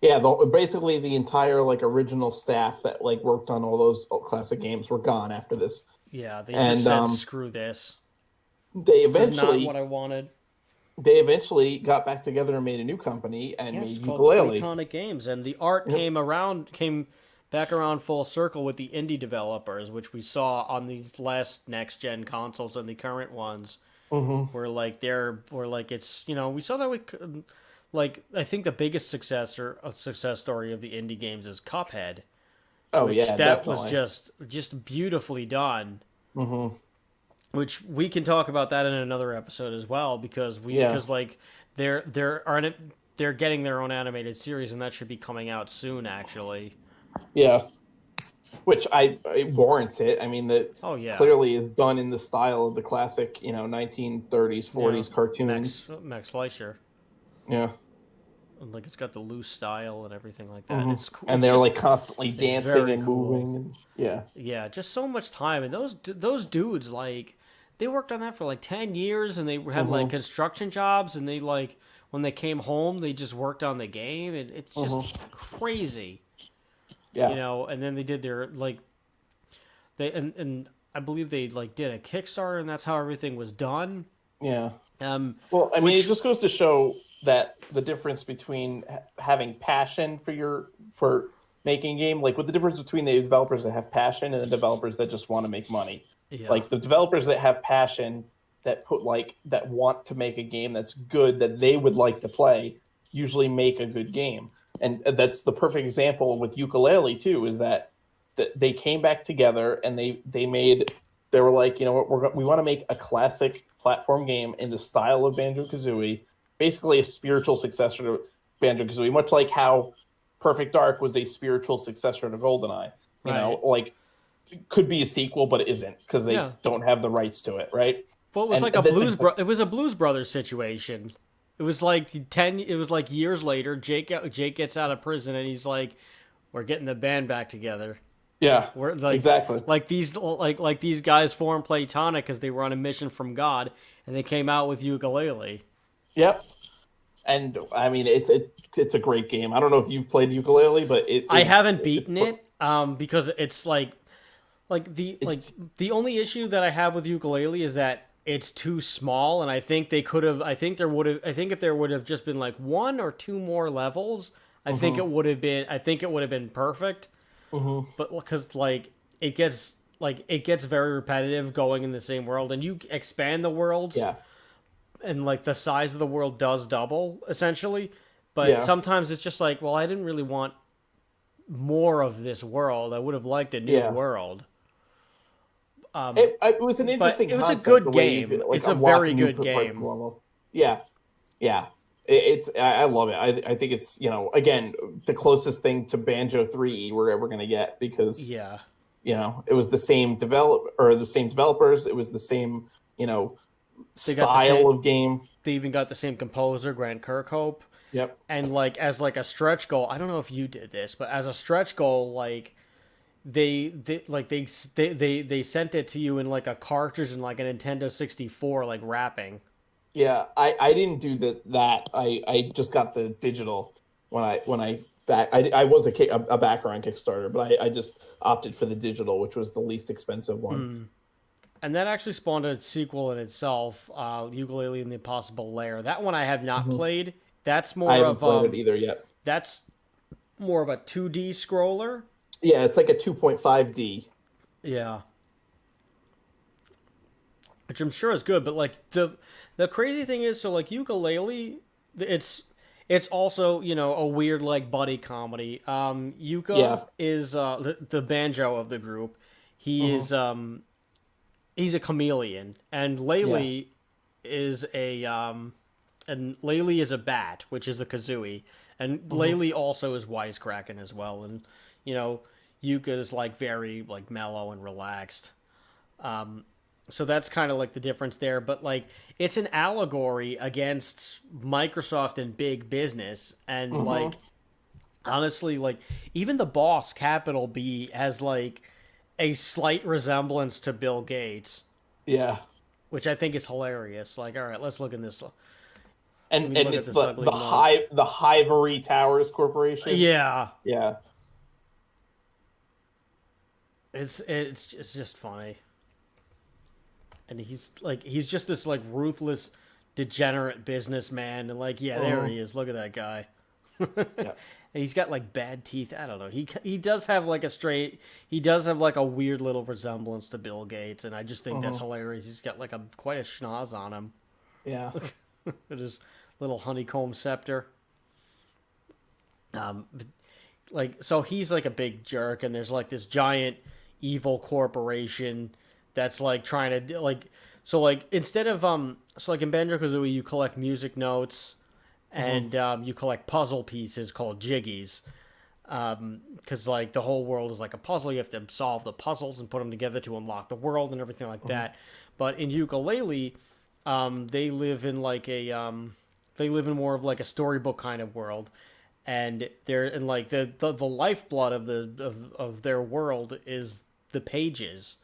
Yeah, basically the entire like original staff that like worked on all those classic games were gone after this, Yeah, they just and said, "Screw this. they This is not what eventually I wanted." they eventually got back together and made a new company and Yeah, it's made called Ukulele. Playtonic Games, and the art Yep. came back around full circle with the indie developers, which we saw on these last next gen consoles and the current ones, Hmm. where like it's we saw that with like I think the biggest success story of the indie games is Cuphead, Oh which yeah, that was definitely. just beautifully done. Hmm. Which we can talk about that in another episode as well Yeah, because like they're getting their own animated series and that should be coming out soon actually. yeah. Which it warrants it. I mean, that Oh yeah, clearly is done in the style of the classic, 1930s, yeah, 40s cartoons. Max Fleischer. Yeah. And, like it's got the loose style and everything like that, and Hmm. it's cool. And It's they're just like constantly it's dancing very and cool. moving. And, yeah. Yeah, just so much time, and those dudes like they worked on that for like 10 years, and they had like Hmm. construction jobs, and they like when they came home, they just worked on the game, and it's just Hmm. crazy. Yeah. And then they did their like and I believe they like did a Kickstarter, and that's how everything was done. Yeah. Um, Well, I mean, it which just goes to show that the difference between having passion for making a game, like with the difference between the developers that have passion and the developers that just want to make money. yeah, Like the developers that have passion that want to make a game that's good that they would like to play usually make a good game. And that's the perfect example with Ukulele too, is that they came back together and they were like, you know what, we want to make a classic platform game in the style of Banjo Kazooie, basically a spiritual successor to Banjo Kazooie, much like how Perfect Dark was a spiritual successor to GoldenEye. right, Like could be a sequel, but it isn't because they yeah. don't have the rights to it, right? Well, it was And like a that's it was a Blues Brothers situation. It was like 10. It was like years later. Jake gets out of prison, and he's like, "We're getting the band back together." yeah, We're exactly. like these guys formed Platonic because they were on a mission from God, and they came out with Ukulele. Yep. And I mean, it's a great game. I don't know if you've played Ukulele, but it I is haven't beaten it because it's it's the only issue that I have with Ukulele is that it's too small, and I think they could have. I think if there would have just been like one or two more levels, mhm, I think it would have been perfect. mhm. But because it gets very repetitive going in the same world, and you expand the worlds, Yeah, and like the size of the world does double essentially. But yeah, sometimes it's just like, well, I didn't really want more of this world. I would have liked a new yeah. world. It was an But interesting it was a concept, the good way you game. could like It's a very unlock new good parts of the game. level. Yeah, yeah. I love it. I think it's again the closest thing to Banjo 3 we're ever gonna get because Yeah. it was the same developers. It was the same They got the same style of game. they even got the same composer, Grant Kirkhope. Yep. And like as like a stretch goal, I don't know if you did this, but as a stretch goal, like they sent it to you in like a cartridge in like a Nintendo 64 like wrapping. Yeah, I didn't do that. I just got the digital when I back I was a backer on Kickstarter, but I just opted for the digital, which was the least expensive one. And that actually spawned a sequel in itself, Ukulele and the Impossible Lair. That one I have not Hmm. played. That's I more haven't of played it either yet. that's more of a 2D scroller. Yeah, it's like a 2.5D. Yeah, which I'm sure is good. But like the crazy thing is, so like Ukulele, it's it's also a weird like buddy comedy. Yuka Yeah. is the banjo of the group. He Hmm. is he's a chameleon, and Yeah. Laylee is a bat, which is the kazooie, and Hmm. Laylee also is wisecracking as well, and you know Yuka's like very like mellow and relaxed. So that's kind of like the difference there, but like it's an allegory against Microsoft and big business, and Hmm. like honestly, like even the boss, Capital B, has like a slight resemblance to Bill Gates, Yeah. which I think is hilarious. Like, all right, let's look in this. I and mean, look at it's this ugly mug. the Hivory Towers Corporation. Yeah, Yeah. it's just funny, and he's just this like ruthless, degenerate businessman, and like yeah, there Mhm. he is. Look at that guy. Yeah. And he's got like bad teeth. I don't know. He does have like a straight. He does have like a weird little resemblance to Bill Gates, and I just think that's Mhm. hilarious. He's got like a quite a schnoz on him Yeah. with his little honeycomb scepter. But, like so he's like a big jerk, and there's like this giant evil corporation that's like trying to like so like instead of so like in Banjo Kazooie you collect music notes Mhm. and you collect puzzle pieces called jiggies because like the whole world is like a puzzle. You have to solve the puzzles and put them together to unlock the world and everything like Mhm. that. But in Yooka Laylee, they live in like a they live in more of like a storybook kind of world, and they're in like the lifeblood of of their world is the pages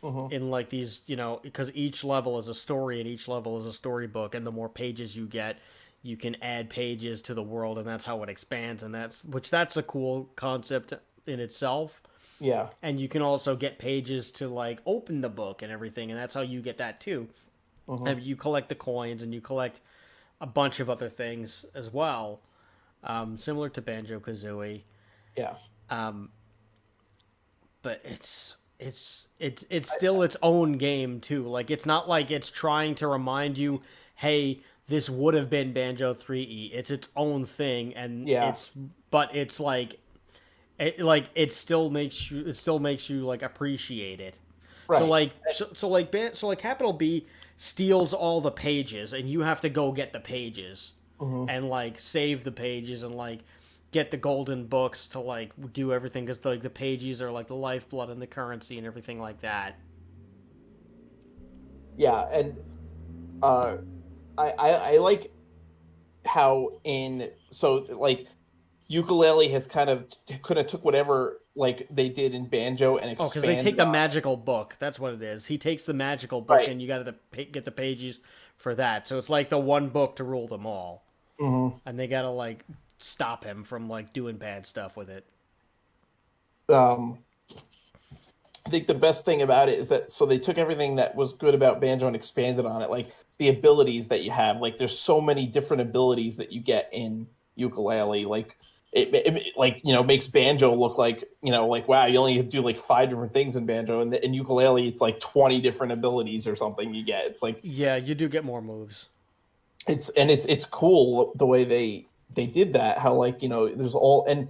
Mhm. in like these, you know, because each level is a story and each level is a storybook, and the more pages you get, you can add pages to the world, and that's how it expands, and that's a cool concept in itself. Yeah. And you can also get pages to like open the book and everything, and that's how you get that too. Mhm. And you collect the coins and you collect a bunch of other things as well, similar to Banjo Kazooie. Yeah. But it's still its own game too. Like it's not like it's trying to remind you, hey, this would have been Banjo 3E. It's its own thing, and Yeah. but it's like it still makes you like appreciate it. Right. So like capital B steals all the pages, and you have to go get the pages Mhm. and like save the pages and like get the golden books to like do everything because like the pages are like the lifeblood and the currency and everything like that. Yeah, and uh I like how in so like ukulele has kind of took whatever like they did in banjo and Oh, because they take expanded the on it. magical book. That's what it is. He takes the magical book, Right. and you got to get the pages for that. So it's like the one book to rule them all, Hmm. and they got to like stop him from like doing bad stuff with it. um I think the best thing about it is that so they took everything that was good about banjo and expanded on it, like the abilities that you have. Like there's so many different abilities that you get in ukulele. Like like makes banjo look like like wow, you only have to do like five different things in banjo, and in ukulele it's like 20 different abilities or something you get. It's like Yeah, you do get more moves. it's cool the way they did that. How like there's all and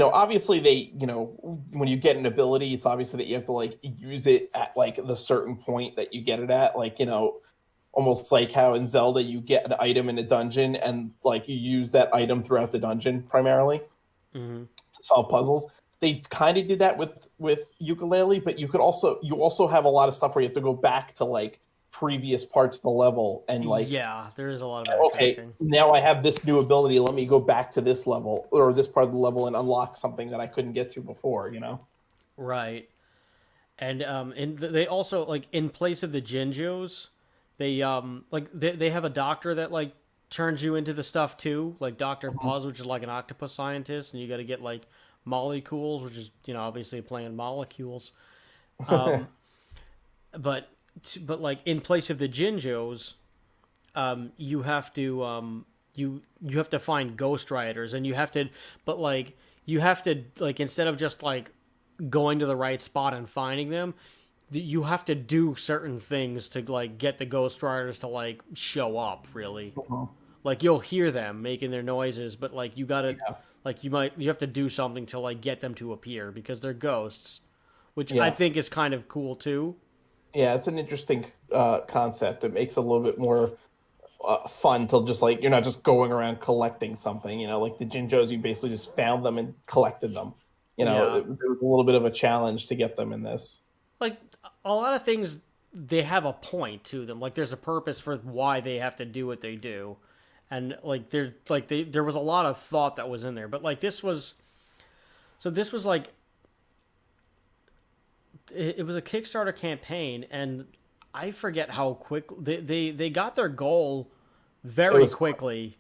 obviously they, when you get an ability, it's obviously that you have to like use it at like the certain point that you get it at. Like, almost like how in Zelda you get an item in a dungeon and like you use that item throughout the dungeon primarily Hmm. to solve puzzles. They kind of did that with ukulele, but you also have a lot of stuff where you have to go back to like previous parts of the level and like Yeah, there is a lot of okay, backtracking. now I have this new ability. Let me go back to this level or this part of the level and unlock something that I couldn't get to before. Right. And they also like in place of the Jinjos, they have a doctor that like turns you into the stuff too, like Doctor Mhm. Puz, which is like an octopus scientist, and you got to get like molecules, which is obviously playing molecules. Um, but but like in place of the Jinjos, you have to you have to find ghost riders, and you have to but like you have to like instead of just like going to the right spot and finding them, you have to do certain things to like get the ghost riders to like show up really. Mhm. Like you'll hear them making their noises, but like you gotta Yeah, like you have to do something to like get them to appear because they're ghosts, which I yeah, think is kind of cool too. yeah. It's an interesting concept. It makes it a little bit more fun to just like you're not just going around collecting something. Like the Jinjos, you basically just found them and collected them. Yeah, There was a little bit of a challenge to get them in this. like a lot of things, they have a point to them. Like there's a purpose for why they have to do what they do, and there was a lot of thought that was in there. But like this was like it was a Kickstarter campaign, and I forget how quick they got their goal It very was quickly.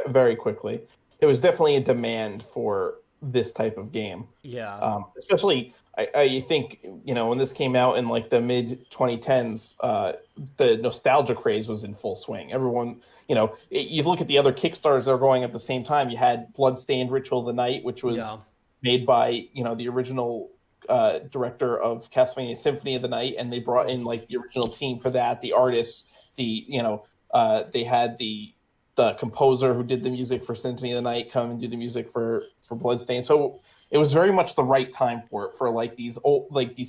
very quickly. It was definitely a demand for this type of game. Yeah. Especially, I think, when this came out in like the mid 2010s, the nostalgia craze was in full swing. Everyone, you look at the other Kickstarters that are going at the same time. You had Bloodstained Ritual of the Night, which Yeah. was made by, the original director of Castlevania Symphony of the Night, and they brought in like the original team for that, the artists, they had the composer who did the music for Symphony of the Night come and do the music for Bloodstained. So it was very much the right time for it, for like these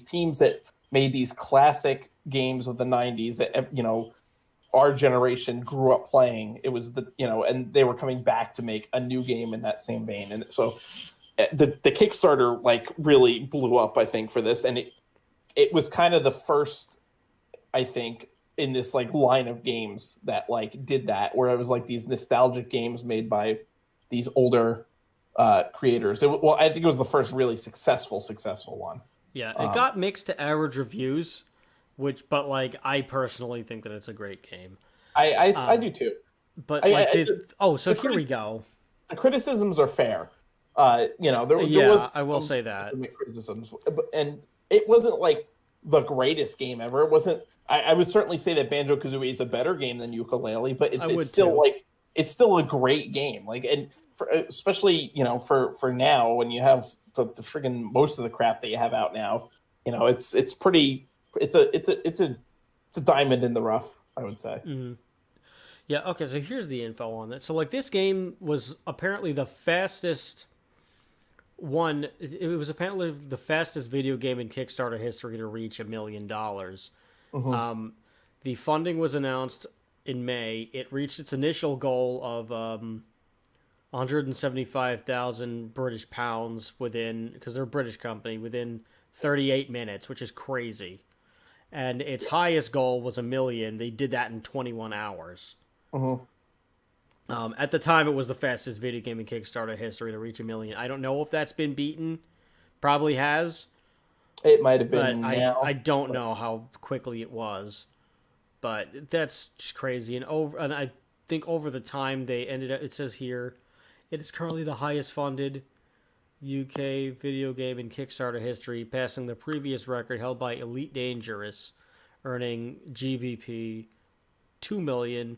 teams that made these classic games of the 90s that our generation grew up playing. It was and they were coming back to make a new game in that same vein. And so the Kickstarter like really blew up, I think, for this, and it was kind of the first, I think, in this like line of games that like did that, where it was like these nostalgic games made by these older creators. Well, I think it was the first really successful one. Yeah. It got mixed to average reviews, but like I personally think that it's a great game. I do too. But I, like I, so the, here we go. the criticisms are fair. There Yeah, was I will say that. legitimate criticisms, and it wasn't like the greatest game ever. It wasn't. I would certainly say that Banjo Kazooie is a better game than Yooka Laylee, but it's still too. like it's still a great game. Like, and especially for now when you have the friggin' most of the crap that you have out now, it's pretty. It's a diamond in the rough, I would say. Mm-hmm. Yeah, okay, so here's the info on that. So like this game was apparently the fastest one. It was apparently the fastest video game in Kickstarter history to reach $1 million. Mm-hmm. The funding was announced in May. It reached its initial goal of 175,000 British pounds within, because they're a British company, within 38 minutes, which is crazy. And its highest goal was 1 million. They did that in 21 hours. Mm-hmm. At the time, it was the fastest video game in Kickstarter history to reach 1 million. I don't know if that's been beaten. Probably has. It might have But been now. I don't know how quickly it was. But that's just crazy. And I think over the time they ended up, it says here, it is currently the highest funded UK video game in Kickstarter history, passing the previous record held by Elite Dangerous, earning GBP $2,090,000,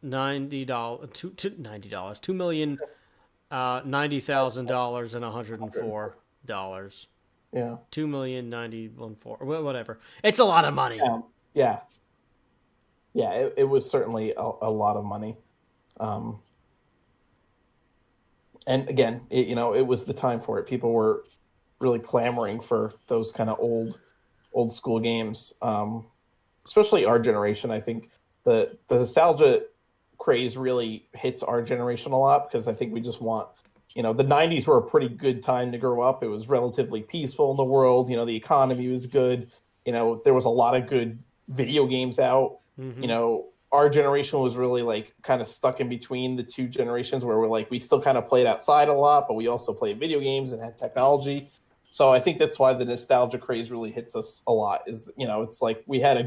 $2,090,000 and $104. Yeah. 2,090,104, whatever. It's a lot of money. Yeah. It was certainly a lot of money. And again, it was the time for it. People were really clamoring for those kind of old school games, especially our generation. I think the nostalgia craze really hits our generation a lot, because I think we just want, the 90s were a pretty good time to grow up. It was relatively peaceful in the world. The economy was good. There was a lot of good video games out. Mm-hmm. Our generation was really like kind of stuck in between the two generations, where we're like, we still kind of played outside a lot, but we also played video games and had technology. So I think that's why the nostalgia craze really hits us a lot, is, it's like we had a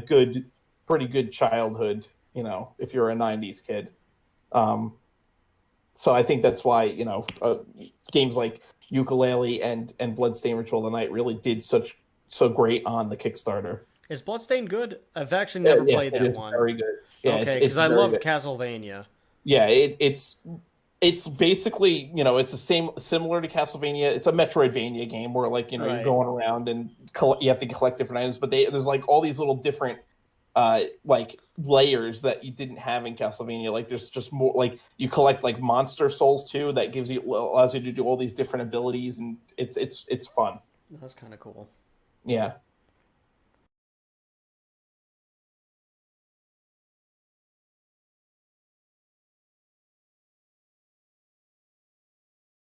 pretty good childhood, if you're a 90s kid. So I think that's why, games like Yooka Laylee and Bloodstained Ritual of the Night really did so great on the Kickstarter. Is Bloodstained good? I've actually never played that it is one. very good. Yeah, Okay, it's because I very loved good. Castlevania. Yeah, it's basically, it's the similar to Castlevania. It's a Metroidvania game where, like, you're Right. going around and you have to collect different items, but there's like all these little different like layers that you didn't have in Castlevania. Like, there's just more, like, you collect like monster souls too, that allows you to do all these different abilities, and it's fun. That's kind of cool. Yeah.